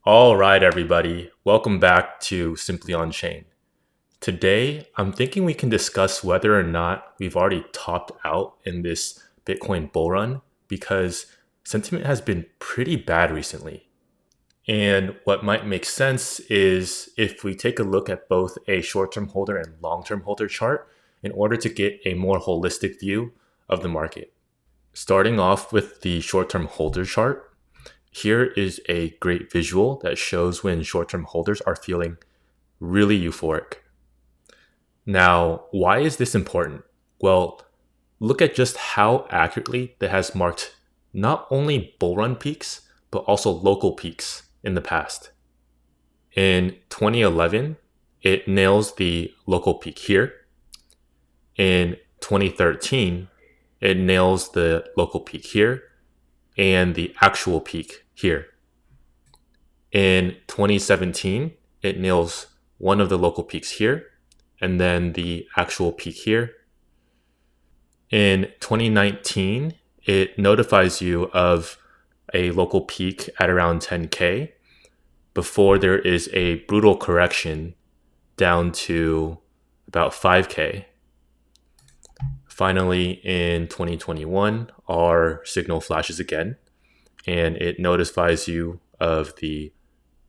All right, everybody, welcome back to Simply On Chain. Today, I'm thinking we can discuss whether or not we've already topped out in this Bitcoin bull run because sentiment has been pretty bad recently. And what might make sense is if we take a look at both a short-term holder and long-term holder chart in order to get a more holistic view of the market. Starting off with the short-term holder chart, here is a great visual that shows when short-term holders are feeling really euphoric. Now, why is this important? Well, look at just how accurately that has marked not only bull run peaks, but also local peaks in the past. In 2011, it nails the local peak here. In 2013, it nails the local peak here and the actual peak here. In 2017, it nails one of the local peaks here and then the actual peak here. In 2019, it notifies you of a local peak at around 10K before there is a brutal correction down to about 5K. Finally, in 2021, our signal flashes again, and it notifies you of the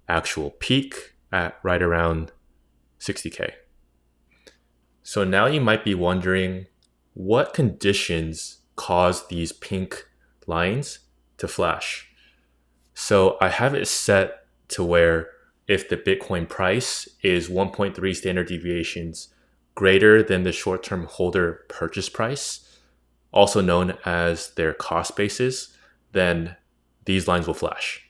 actual peak at right around 60K. So now you might be wondering, what conditions cause these pink lines to flash? So I have it set to where if the Bitcoin price is 1.3 standard deviations greater than the short-term holder purchase price, also known as their cost basis, then these lines will flash.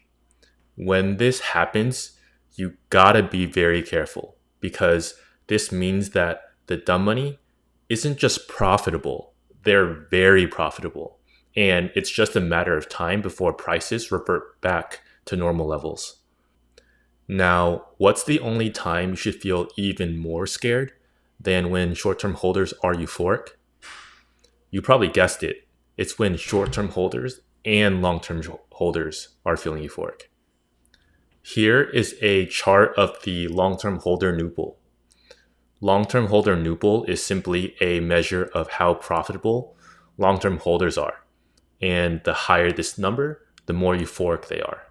When this happens, you gotta be very careful because this means that the dumb money isn't just profitable, they're very profitable. And it's just a matter of time before prices revert back to normal levels. Now, what's the only time you should feel even more scared than when short-term holders are euphoric? You probably guessed it. It's when short-term holders and long-term holders are feeling euphoric. Here is a chart of the long-term holder NUPL. Long-term holder NUPL is simply a measure of how profitable long-term holders are. And the higher this number, the more euphoric they are.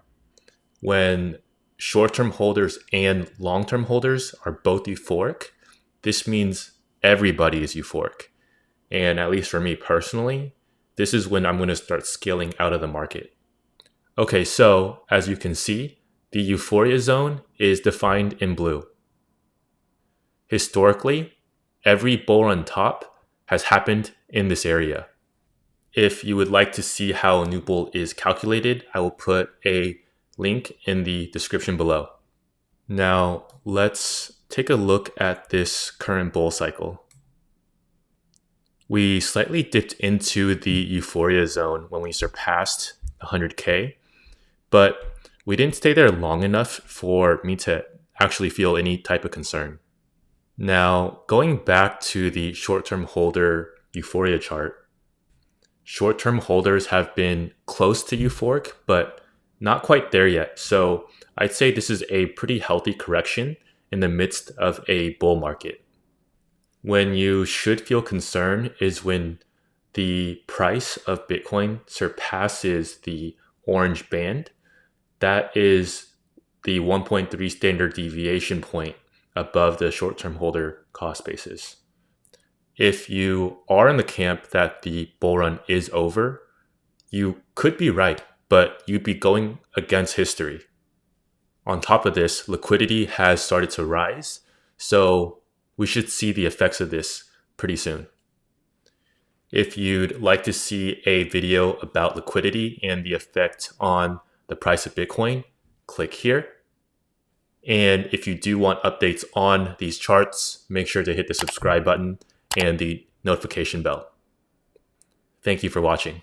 When short-term holders and long-term holders are both euphoric, this means everybody is euphoric. And at least for me personally, this is when I'm going to start scaling out of the market. Okay, so as you can see, the Euphoria Zone is defined in blue. Historically, every bull run top has happened in this area. If you would like to see how NUPL is calculated, I will put a link in the description below. Now, let's take a look at this current bull cycle. We slightly dipped into the Euphoria Zone when we surpassed 100K, but we didn't stay there long enough for me to actually feel any type of concern. Now, going back to the short-term holder Euphoria chart, short-term holders have been close to euphoric, but not quite there yet. So I'd say this is a pretty healthy correction in the midst of a bull market. When you should feel concern is when the price of Bitcoin surpasses the orange band. That is the 1.3 standard deviation point above the short-term holder cost basis. If you are in the camp that the bull run is over, you could be right, but you'd be going against history. On top of this, liquidity has started to rise, so we should see the effects of this pretty soon. If you'd like to see a video about liquidity and the effect on the price of Bitcoin, click here. And if you do want updates on these charts, make sure to hit the subscribe button and the notification bell. Thank you for watching.